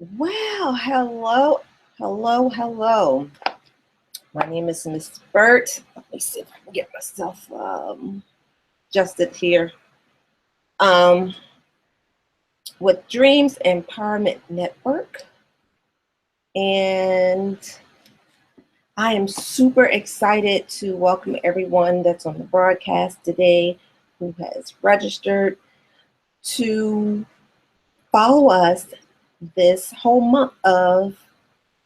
Well, hello, hello. My name is Miss Burt. Let me see if I can get myself adjusted here. Um, with Dreams Empowerment Network, and I am super excited to welcome everyone that's on the broadcast today who has registered to follow us this whole month of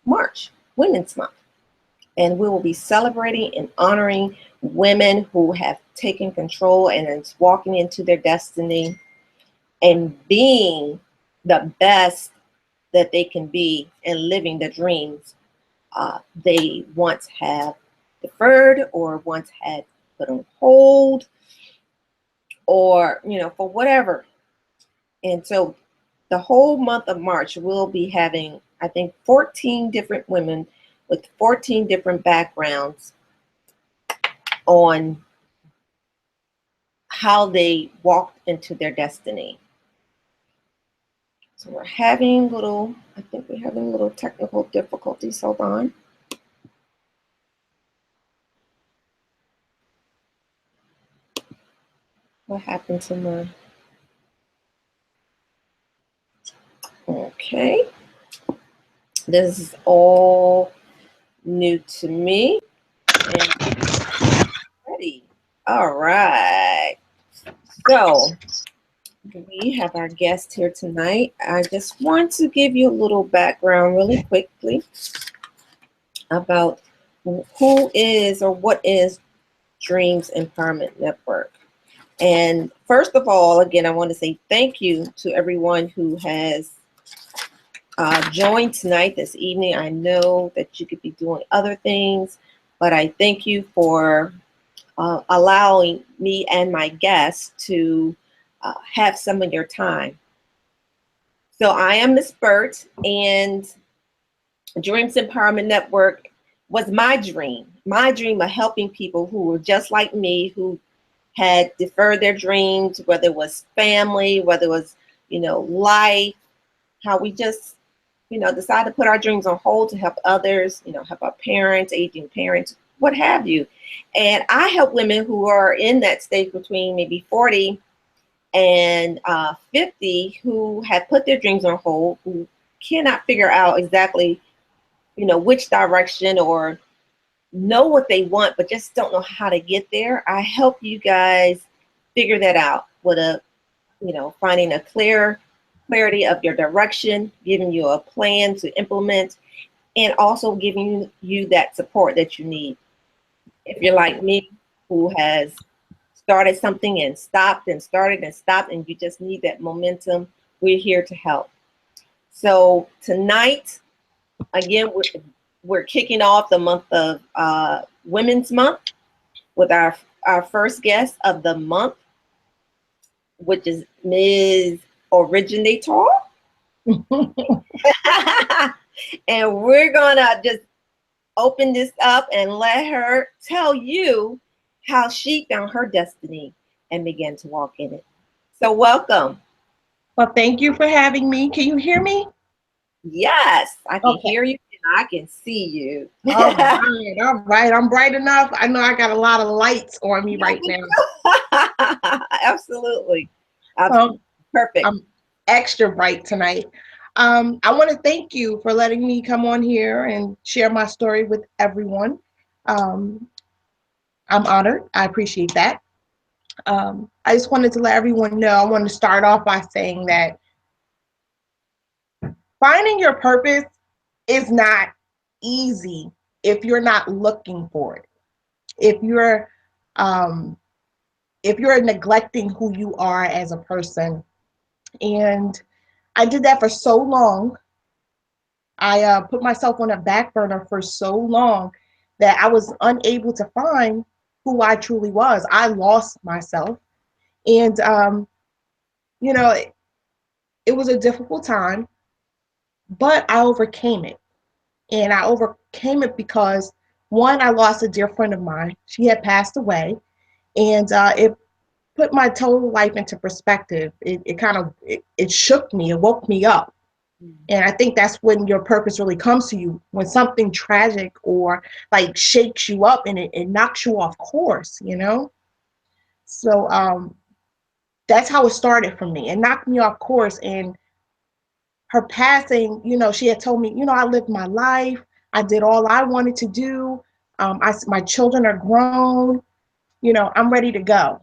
March, Women's Month. And we will be celebrating and honoring women who have taken control and is walking into their destiny and being the best that they can be and living the dreams they once have deferred or once had put on hold or, for whatever. And so the whole month of March, we'll be having, I think, 14 different women with 14 different backgrounds on how they walked into their destiny. So I think we're having little technical difficulties. Hold on. What happened to my, okay. This is all new to me. And ready. All right. So we have our guest here tonight. I just want to give you a little background really quickly about who is or what is Dreams Empowerment Network. And first of all, again, I want to say thank you to everyone who has joined tonight, this evening. I know that you could be doing other things, but I thank you for allowing me and my guests to have some of your time. So I am Miss Burt, and Dreams Empowerment Network was my dream of helping people who were just like me, who had deferred their dreams, whether it was family, whether it was, life, how we just, decide to put our dreams on hold to help others, help our parents, aging parents, what have you. And I help women who are in that stage between maybe 40 and 50 who have put their dreams on hold, who cannot figure out exactly, which direction or know what they want, but just don't know how to get there. I help you guys figure that out with finding a clarity of your direction, giving you a plan to implement, and also giving you that support that you need. If you're like me, who has started something and stopped and started and stopped, and you just need that momentum, we're here to help. So tonight, again, we're kicking off the month of Women's Month with our first guest of the month, which is Ms. Originator. And we're gonna just open this up and let her tell you how she found her destiny and began to walk in it. So welcome. Well, thank you for having me. Can you hear me? Yes, I can Okay. hear you and I can see you. All right, all right. I'm bright enough. I know I got a lot of lights on me right now. Absolutely. So Perfect. I'm extra bright tonight. I want to thank you for letting me come on here and share my story with everyone. Um, I'm honored. I appreciate that. I just wanted to let everyone know. I want to start off by saying that finding your purpose is not easy if you're not looking for it. If you're um, if you're neglecting who you are as a person, and I did that for so long. I put myself on a back burner for so long that I was unable to find who I truly was. I lost myself, and you know, it was a difficult time, but I overcame it. And I overcame it because one, I lost a dear friend of mine. She had passed away, and it put my total life into perspective. It kind of it shook me. It woke me up. And I think that's when your purpose really comes to you, when something tragic or like shakes you up and it knocks you off course, you know? So that's how it started for me. It knocked me off course. And her passing, you know, she had told me, you know, I lived my life. I did all I wanted to do. My children are grown. You know, I'm ready to go.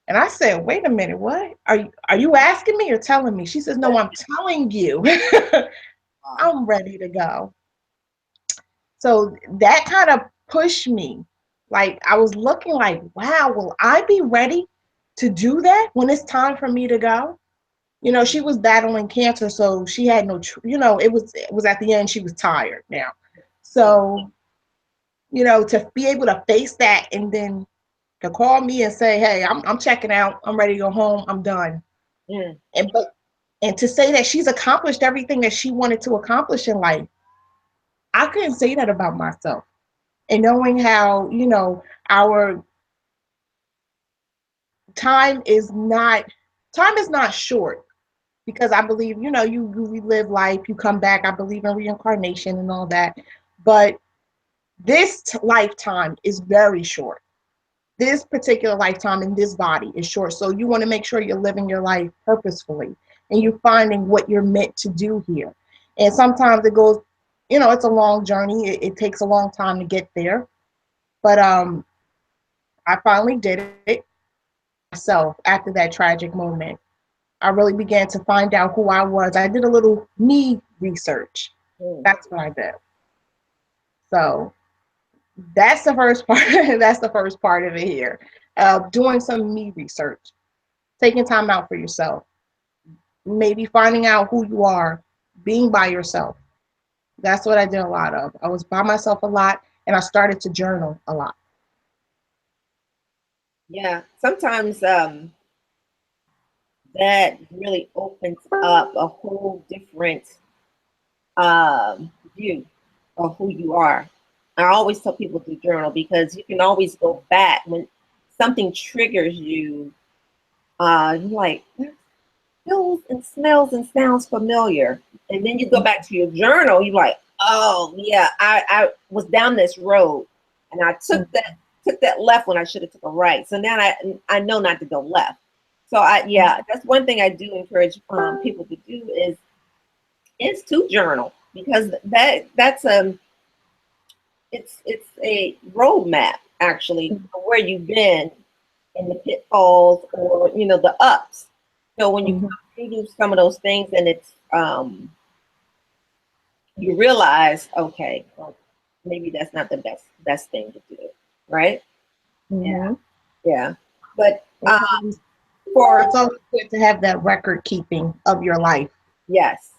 And I said, wait a minute, what? Are you asking me or telling me? She says, no, I'm telling you. Wow. I'm ready to go. So that kind of pushed me. Like I was looking like, wow, will I be ready to do that when it's time for me to go? You know, she was battling cancer, so she had no, you know, it was at the end, she was tired now. So, you know, to be able to face that and then to call me and say, hey, I'm checking out, I'm ready to go home, I'm done. Mm. And to say that she's accomplished everything that she wanted to accomplish in life, I couldn't say that about myself. And knowing how, you know, our time is not time is not short, because I believe, you know, you relive life, you come back. I believe in reincarnation and all that. But this lifetime is very short. This particular lifetime in this body is short. So you want to make sure you're living your life purposefully and you're finding what you're meant to do here. And sometimes it goes, you know, it's a long journey. It takes a long time to get there. But I finally did it myself after that tragic moment. I really began to find out who I was. I did a little me research. Mm. That's what I did. So that's the first part. That's the first part of it here. Doing some me research, taking time out for yourself, maybe finding out who you are, being by yourself. That's what I did a lot of. I was by myself a lot, and I started to journal a lot. Yeah. Sometimes that really opens up a whole different view of who you are. I always tell people to journal because you can always go back when something triggers you. You're like, that feels and smells and sounds familiar. And then you go back to your journal, you're like, oh yeah, I was down this road and I took that left when I should have took a right. So now I know not to go left. So yeah, that's one thing I do encourage people to do is to journal because that's it's a roadmap actually for where you've been in the pitfalls or the ups. So when you Mhm. come through some of those things and it's you realize, okay, well, maybe that's not the best thing to do, right? Yeah, Mhm. yeah. But It's always, for it's always good to have that record keeping of your life. yes,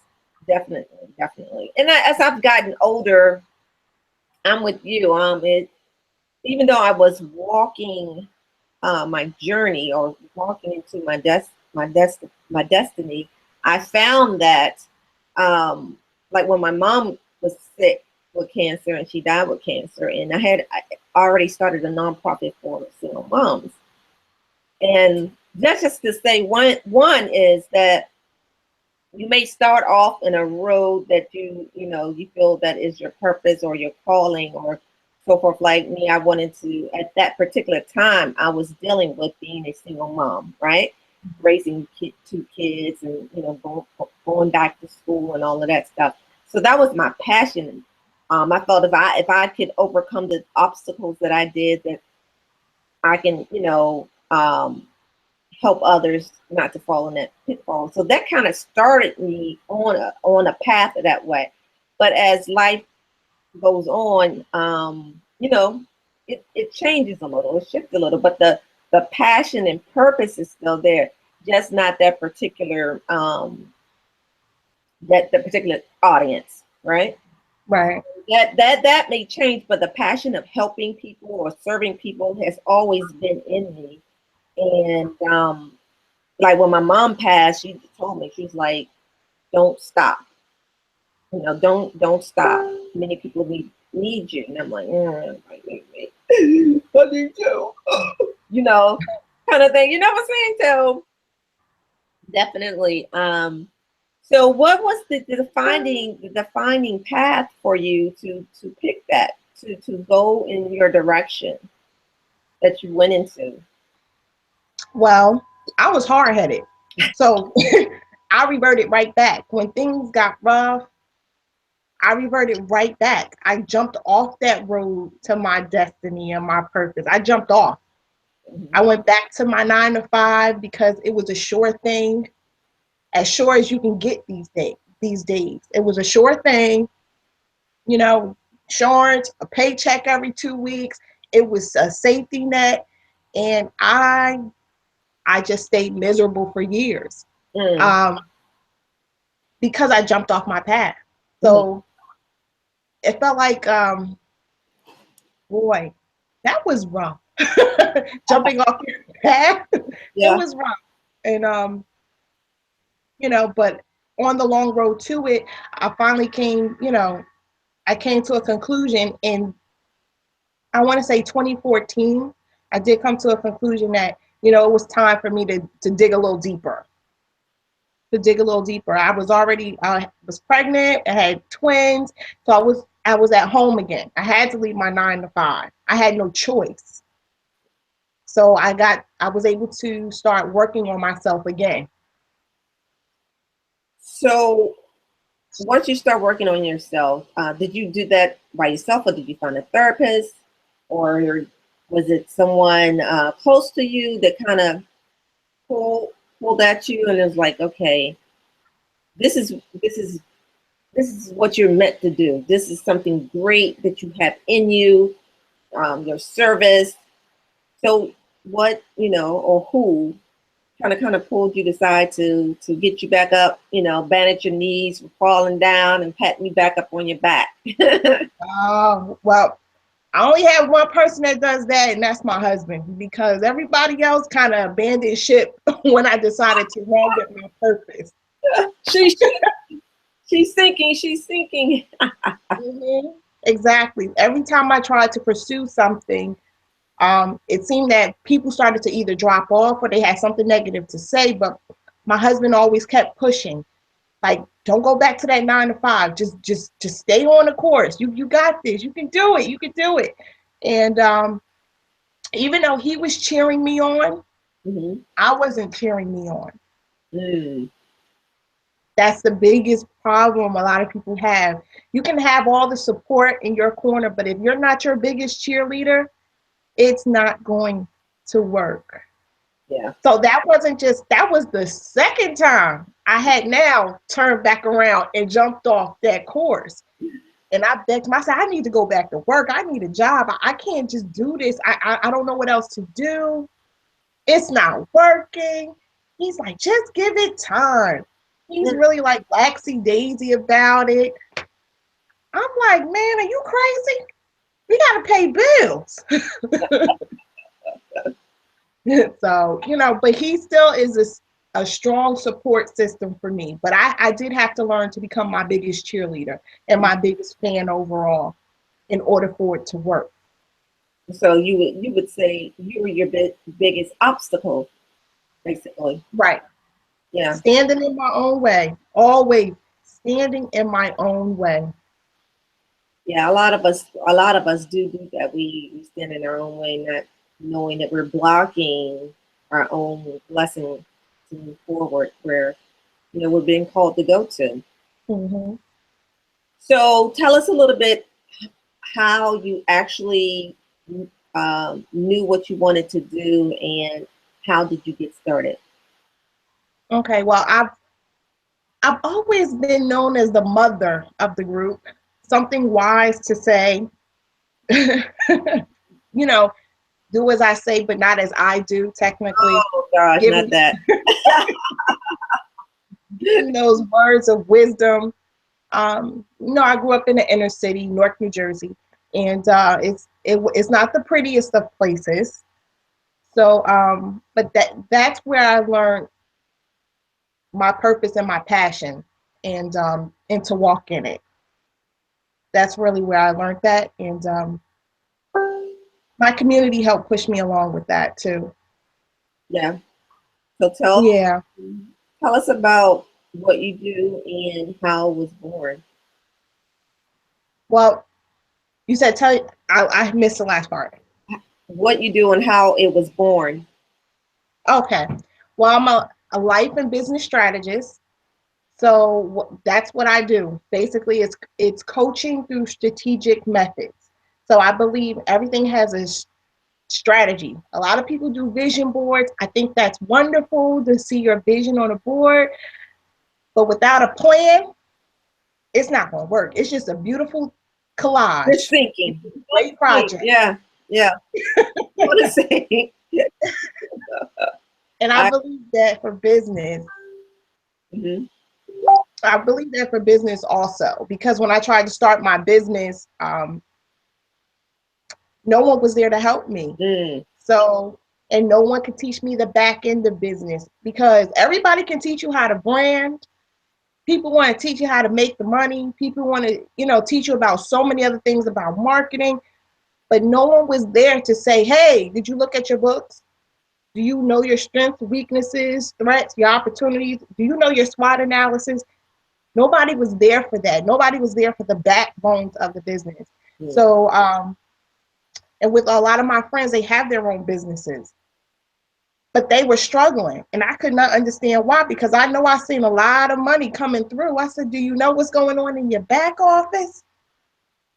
definitely, definitely. And as I've gotten older, I'm with you. Even though I was walking my journey or walking into my destiny, I found that like when my mom was sick with cancer and she died with cancer, and I already started a nonprofit for single moms, and that's just to say one is that you may start off in a road that you feel that is your purpose or your calling or so forth. Like me, I wanted to at that particular time I was dealing with being a single mom, right? Raising two kids and going back to school and all of that stuff. So that was my passion. I thought if I could overcome the obstacles that I did, that I can help others not to fall in that pitfall. So that kind of started me on a path that way. But as life goes on, it changes a little, it shifts a little, but the passion and purpose is still there, just not that particular that the particular audience, right? Right. That may change, but the passion of helping people or serving people has always been in me. And like when my mom passed, she told me, she's like, don't stop. Don't stop. Many people need you. And I'm like, wait. I need you. you know, kind of thing. You know what I'm saying? So definitely. So what was the defining path for you to pick that to go in your direction that you went into? Well, I was hard headed. So I reverted right back. When things got rough, I reverted right back. I jumped off that road to my destiny and my purpose. I jumped off. I Mhm. went back to my 9 to 5 because it was a sure thing, as sure as you can get these days. It was a sure thing, you know, insurance, a paycheck every 2 weeks. It was a safety net. And I just stayed miserable for years. Mm. Um, because I jumped off my path. Mhm. So it felt like, boy, that was rough. Jumping off your path, it Yeah. was rough. And, but on the long road to it, I finally came, I came to a conclusion in, I want to say 2014. I did come to a conclusion that, it was time for me to dig a little deeper. To dig a little deeper. I was pregnant, I had twins, so I was at home again. I had to leave my 9 to 5. I had no choice. So I was able to start working on myself again. So once you start working on yourself, did you do that by yourself, or did you find a therapist, or was it someone close to you that kind of pulled pulled at you and it was like, okay, this is this is this is what you're meant to do. This is something great that you have in you, your service. So what, or who kind of pulled you aside to get you back up, bandage your knees from falling down and patting you back up on your back. Oh, well, I only have one person that does that, and that's my husband, because everybody else kind of abandoned ship when I decided to run with my purpose. She, she's thinking, she's thinking. Hmm. Exactly. Every time I tried to pursue something, it seemed that people started to either drop off or they had something negative to say, but my husband always kept pushing. Like, don't go back to that 9 to 5. Just stay on the course. You got this. You can do it. You can do it. And even though he was cheering me on, Hmm. I wasn't cheering me on. Mm, That's the biggest problem a lot of people have. You can have all the support in your corner, but if you're not your biggest cheerleader, it's not going to work. yeah. So that was the second time I had now turned back around and jumped off that course. And I begged myself, I need to go back to work. I need a job. I can't just do this. I don't know what else to do. It's not working. He's like, just give it time. He's really like laxy daisy about it. I'm like, man, are you crazy? We got to pay bills. So, but he still is a strong support system for me. But I did have to learn to become my biggest cheerleader and my biggest fan overall in order for it to work. So you would say you were your biggest obstacle, basically. Right. Yeah. Standing in my own way, always standing in my own way. Yeah, a lot of us do that. We stand in our own way, not knowing that we're blocking our own blessing to move forward where, we're being called to go to. Hmm. So tell us a little bit how you actually knew what you wanted to do and how did you get started? Okay, well, I've always been known as the mother of the group, something wise to say, you know, do as I say, but not as I do, technically. Oh gosh, not Giving, that. giving those words of wisdom. I grew up in the inner city, Newark, New Jersey, and it's not the prettiest of places. So, but that's where I learned my purpose and my passion, and to walk in it. That's really where I learned that, and my community helped push me along with that too. Yeah. So tell Yeah. tell us about what you do and how it was born. Well, you said I missed the last part. What you do and how it was born. Okay. Well, I'm a life and business strategist. So that's what I do. Basically, it's coaching through strategic methods. So I believe everything has a strategy. A lot of people do vision boards. I think that's wonderful to see your vision on a board, but without a plan, it's not going to work. It's just a beautiful Just collage. thinking. It's a great project. Yeah, yeah. What to say? And I I, believe that for business, mhm. I believe that for business also, because when I tried to start my business, no one was there to help me. Mm. So, and no one could teach me the back end of business because everybody can teach you how to brand. People want to teach you how to make the money. People want to, teach you about so many other things about marketing, but no one was there to say, hey, did you look at your books? Do you know your strengths, weaknesses, threats, your opportunities? Do you know your SWOT analysis? Nobody was there for that. Nobody was there for the backbones of the business. Mm. So, and with a lot of my friends, they have their own businesses, but they were struggling. And I could not understand why, because I know I seen a lot of money coming through. I said, do you know what's going on in your back office?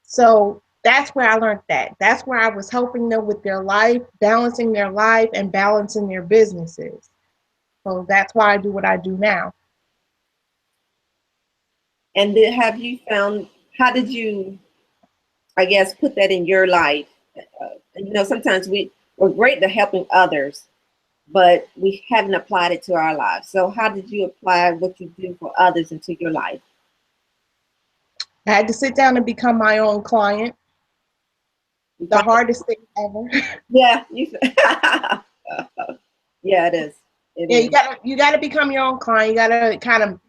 So that's where I learned that. That's where I was helping them with their life, and balancing their businesses. So that's why I do what I do now. And have you found, how did you, I guess, put that in your life? Sometimes we're great at helping others, but we haven't applied it to our lives. So how did you apply what you do for others into your life? I had to sit down and become my own client. The hardest thing ever. Yeah, yeah, it is. It Yeah, is. you gotta become your own client. You gotta kind of,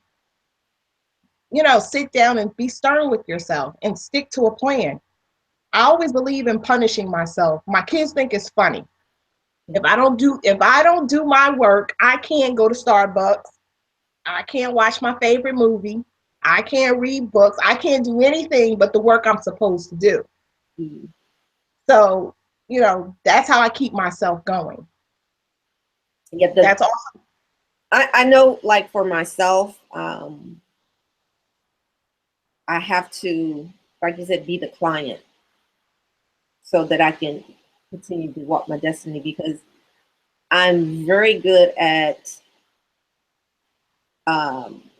sit down and be stern with yourself and stick to a plan. I always believe in punishing myself. My kids think it's funny. If I don't do my work, I can't go to Starbucks. I can't watch my favorite movie. I can't read books. I can't do anything but the work I'm supposed to do. Mm. So, that's how I keep myself going. Yeah, That's awesome. I know, like for myself, I have to, like you said, be the client so that I can continue to walk my destiny, because I'm very good at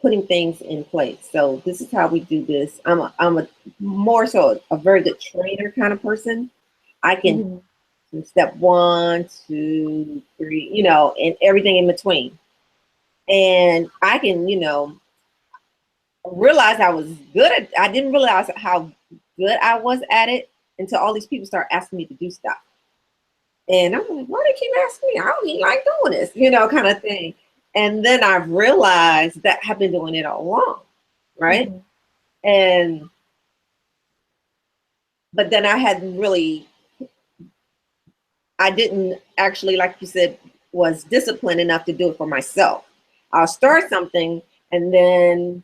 putting things in place. So this is how we do this. I'm a more so a very good trainer kind of person. I can Mhm. do step 1, 2, 3, and everything in between. And I can, realize I was good at. I didn't realize how good I was at it until all these people start asking me to do stuff. And I'm like, why do they keep asking me? I don't even like doing this, kind of thing. And then I realized that I've been doing it all along, right? Mhm. And but then I didn't actually, like you said, was disciplined enough to do it for myself. I'll start something, and then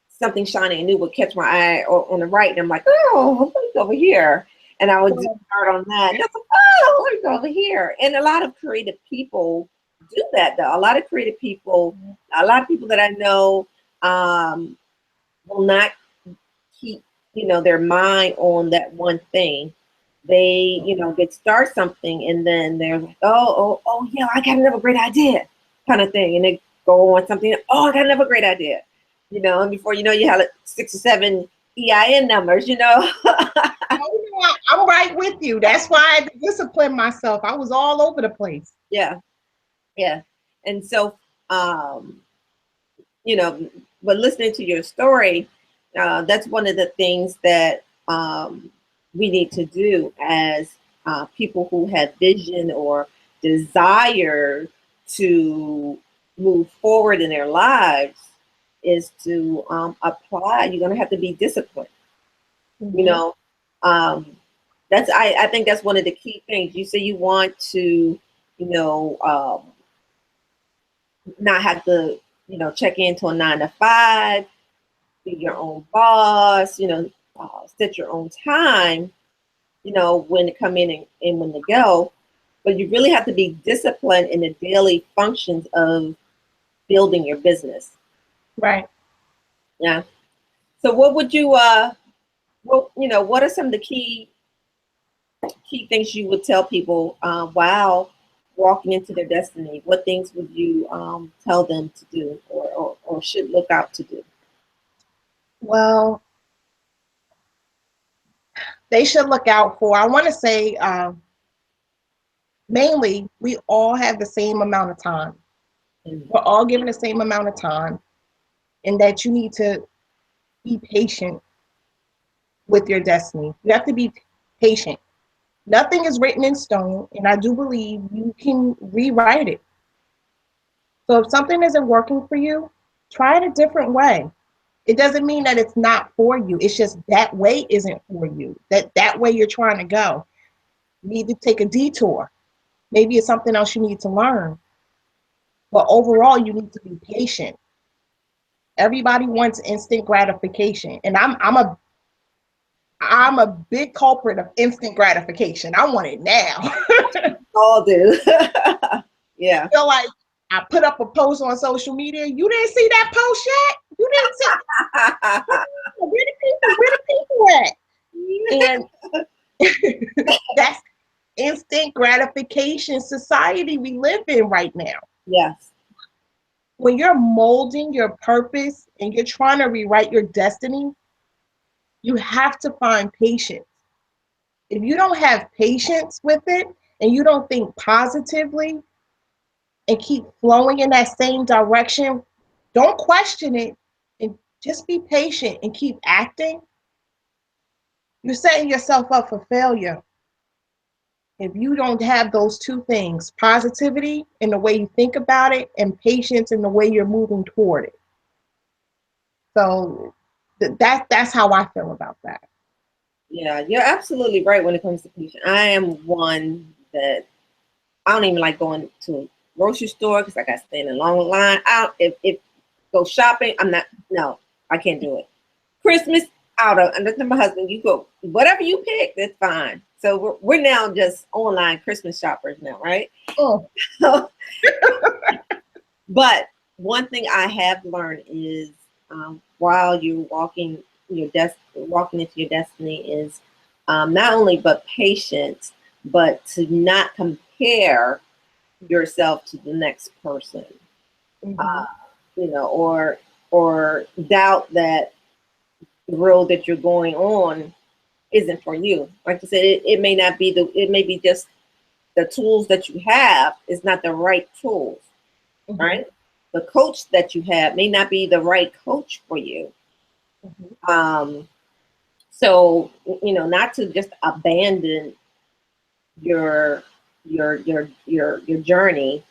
something shiny and new would catch my eye or on the right, and I'm like, oh, let me go over here. And I would start on that. And I was like, oh, let me go over here. And a lot of creative people do that, though. A lot of people that I know will not keep, their mind on that one thing. They, they start something, and then they're like, oh, yeah, I got another great idea, kind of thing. And they go on something, oh, I got another great idea. And before you know, you have like 6 or 7 EIN numbers, Oh, I'm right with you. That's why I had to discipline myself. I was all over the place. Yeah, yeah. And so, um, you know, but listening to your story, that's one of the things that we need to do as people who have vision or desire to move forward in their lives, is to apply. You're going to have to be disciplined. You Mhm. know, um, I think that's one of the key things. You say you want to, you know, not have to check into a 9 to 5, be your own boss, set your own time, when to come in and when to go. But you really have to be disciplined in the daily functions of building your business. Right. Yeah. So what would you, what are some of the key things you would tell people while walking into their destiny? What things would you tell them to do or should look out to do? Well, they should look out for, I want to say, mainly, we all have the same amount of time. We're all given the same amount of time, and that you need to be patient with your destiny. You have to be patient. Nothing is written in stone, and I do believe you can rewrite it. So if something isn't working for you, try it a different way. It doesn't mean that it's not for you. It's just that way isn't for you. That way you're trying to go. You need to take a detour. Maybe it's something else you need to learn. But overall, you need to be patient. Everybody wants instant gratification, and I'm a big culprit of instant gratification. I want it now. All do. Yeah. I feel like I put up a post on social media. You didn't see that post yet? You didn't see where the people at? And that's instant gratification society we live in right now. Yes. When you're molding your purpose and you're trying to rewrite your destiny, you have to find patience. If you don't have patience with it and you don't think positively and keep flowing in that same direction, don't question it and just be patient and keep acting, you're setting yourself up for failure. If you don't have those two things, positivity in the way you think about it and patience in the way you're moving toward it. So that's how I feel about that. Yeah, you're absolutely right when it comes to patience. I am one that I don't even like going to a grocery store because I got to stand in a long line. If go shopping, no, I can't do it. Christmas, and that's my husband, you go, whatever you pick, that's fine. So we're now just online Christmas shoppers now, right? Oh. But one thing I have learned is while you're walking into your destiny is not only but patience, but to not compare yourself to the next person, or doubt that the road that you're going on isn't for you. Like you said, it may not be it may be just the tools that you have is not the right tools, right? The coach that you have may not be the right coach for you. So not to just abandon your journey,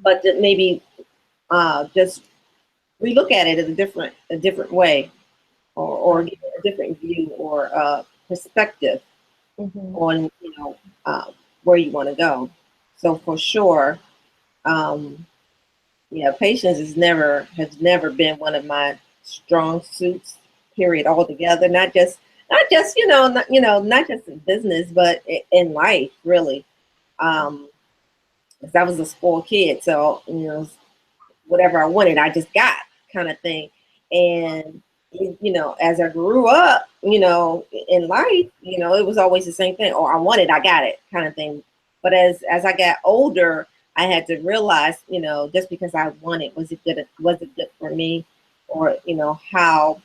but to maybe just relook at it as a different way, or a different view or perspective on where you want to go. So for sure, patience has never been one of my strong suits. Period. Altogether, not just not just in business, but in life, really. Because I was a spoiled kid, so whatever I wanted, I just got, kind of thing. And as I grew up, in life, it was always the same thing. Oh, I wanted, I got it, kind of thing. But as I got older, I had to realize, just because I wanted, was it good for me, or how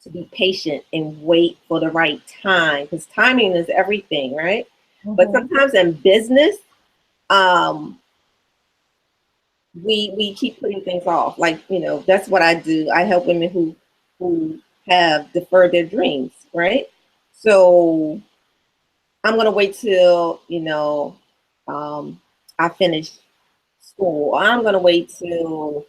to be patient and wait for the right time, because timing is everything, right? But sometimes in business, we keep putting things off. Like, that's what I do. I help women who have deferred their dreams, right? So I'm gonna wait till I finish school. I'm gonna wait till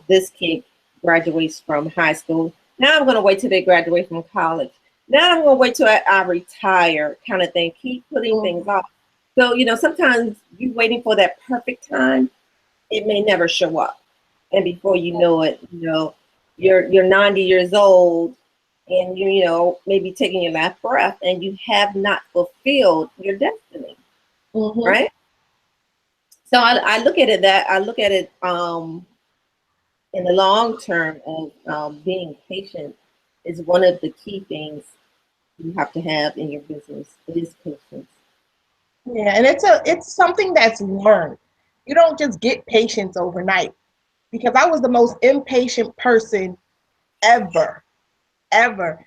this kid graduates from high school. Now I'm gonna wait till they graduate from college. Now I'm gonna wait till I retire, kind of thing. Keep putting things off. So sometimes you waiting for that perfect time, it may never show up. And before you know it, you're 90 years old, and maybe taking your last breath, and you have not fulfilled your destiny, Mm-hmm. right? So I look at it that I look at it in the long term of being patient is one of the key things you have to have in your business. It is patience. Yeah, and it's something that's learned. You don't just get patience overnight, because I was the most impatient person ever, ever.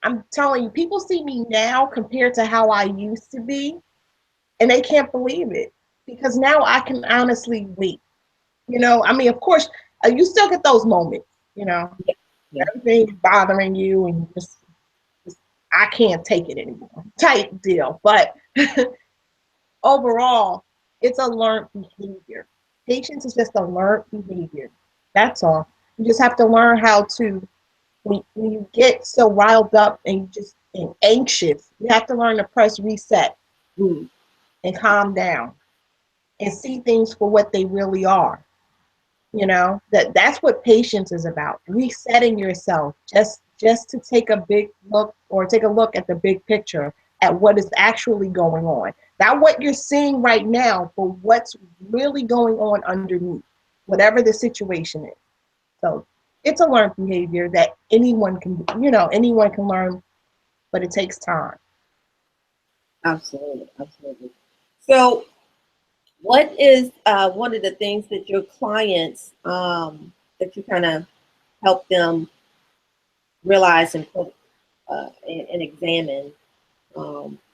I'm telling you, people see me now compared to how I used to be, and they can't believe it, because now I can honestly wait. I mean, of course, you still get those moments, Yeah, yeah, everything's bothering you, and just I can't take it anymore type deal. But overall, it's a learned behavior. Patience is just a learned behavior. That's all. You just have to learn how to, when you get so riled up and you just and anxious, you have to learn to press reset mm, and calm down and see things for what they really are. That's what patience is about. Resetting yourself just to take a big look, or take a look at the big picture, at what is actually going on. Not what you're seeing right now, but what's really going on underneath, whatever the situation is. So it's a learned behavior that anyone can learn, but it takes time. absolutely, absolutely. So, what is one of the things that your clients that you kind of help them realize and put and examine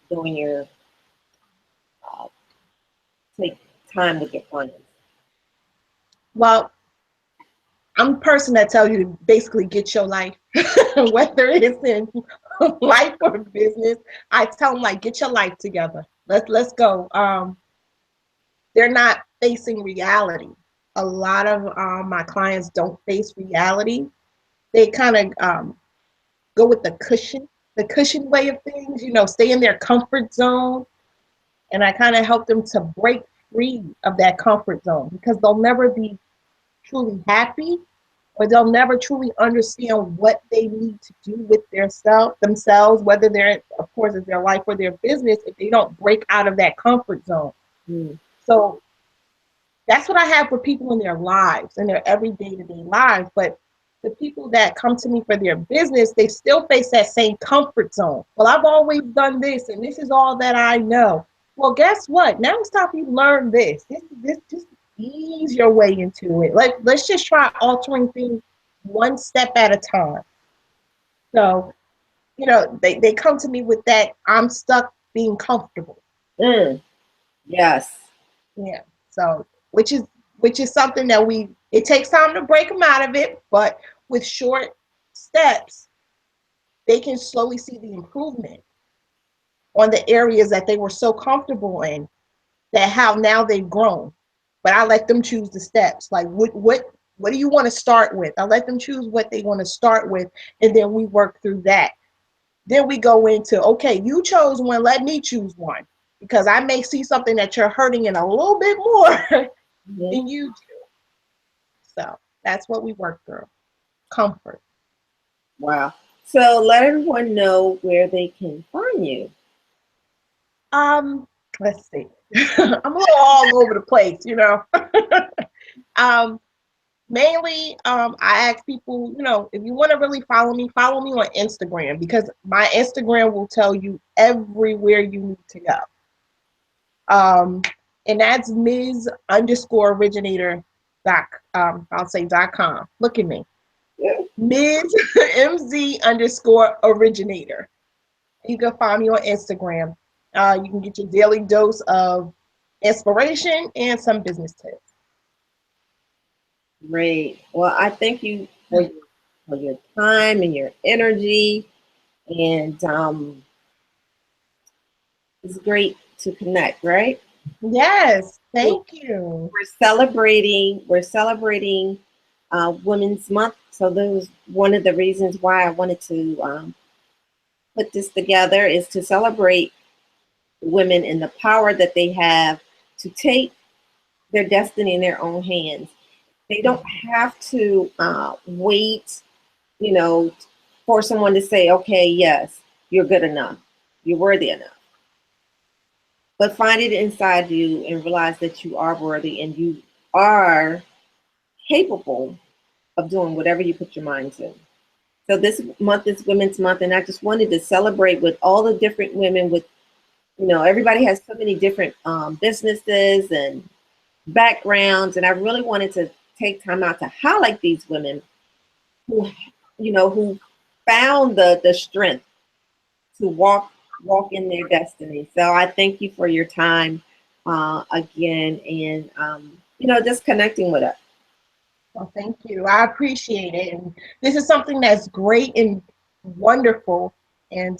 during your uh, take time with your clients? Well, I'm the person that tells you to basically get your life, whether it's in life or business. I tell them, like, get your life together. Let's go. They're not facing reality. A lot of my clients don't face reality. They kind of go with the cushion way of things. Stay in their comfort zone, and I kind of help them to break free of that comfort zone, because they'll never be truly happy, or they'll never truly understand what they need to do with themselves, whether they're, of course, it's their life or their business, if they don't break out of that comfort zone. Mm, So that's what I have for people in their lives, in their everyday to day lives. But the people that come to me for their business, they still face that same comfort zone. Well, I've always done this, and this is all that I know. Well, guess what? Now it's time for you to learn this. This just ease your way into it. Let's just try altering things one step at a time. So, they come to me with that, I'm stuck being comfortable. mm, yes, Yeah. So, which is something that it takes time to break them out of it, but with short steps, they can slowly see the improvement on the areas that they were so comfortable in, that how now they've grown. But I let them choose the steps. Like, what do you want to start with? I let them choose what they want to start with, and then we work through that. Then we go into, okay, you chose one, let me choose one, because I may see something that you're hurting in a little bit more mhm. than you do. So that's what we work through. Comfort. Wow. So let everyone know where they can find you. Um, let's see. I'm a little all over the place. um, Mainly, I ask people, if you want to really follow me on Instagram, because my Instagram will tell you everywhere you need to go. And that's Ms. underscore originator I'll say .com. Look at me. Yeah. Ms. MZ underscore originator. You can find me on Instagram. You can get your daily dose of inspiration and some business tips. Great. Well, I thank you for your time and your energy, and it's great to connect. Right? Yes, So thank you. we're celebrating Women's Month. So that was one of the reasons why I wanted to put this together, is to celebrate women and the power that they have to take their destiny in their own hands. They don't have to wait, you know, for someone to say, okay, yes, you're good enough, you're worthy enough. But find it inside you and realize that you are worthy and you are capable of doing whatever you put your mind to. So this month is Women's Month, and I just wanted to celebrate with all the different women. With everybody has so many different businesses and backgrounds, and I really wanted to take time out to highlight these women who, who found the strength to walk in their destiny. So I thank you for your time again, and just connecting with us. Well, thank you. I appreciate it. And this is something that's great and wonderful. And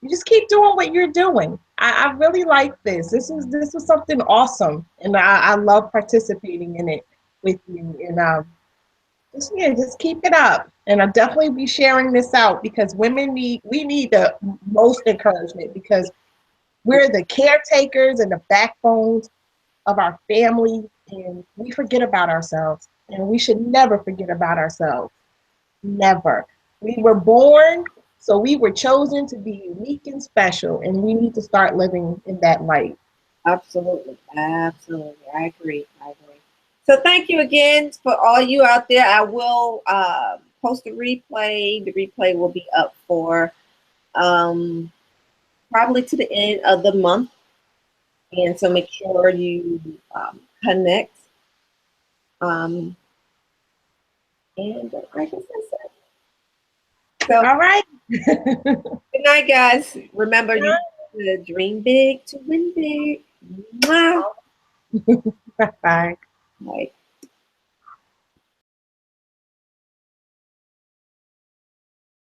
you just keep doing what you're doing. I really like this. This was something awesome, and I love participating in it with you. And just keep it up. And I'll definitely be sharing this out because we need the most encouragement because we're the caretakers and the backbones of our family, and we forget about ourselves. And we should never forget about ourselves. Never. We were born, so we were chosen to be unique and special, and we need to start living in that light. Absolutely. Absolutely. I agree. I agree. So thank you again for all you out there. I will post a replay. The replay will be up for probably to the end of the month. And so make sure you connect. And I guess that's it. So, all right. Good night, guys. Remember, you to dream big to win big. Mwah. Bye. Bye.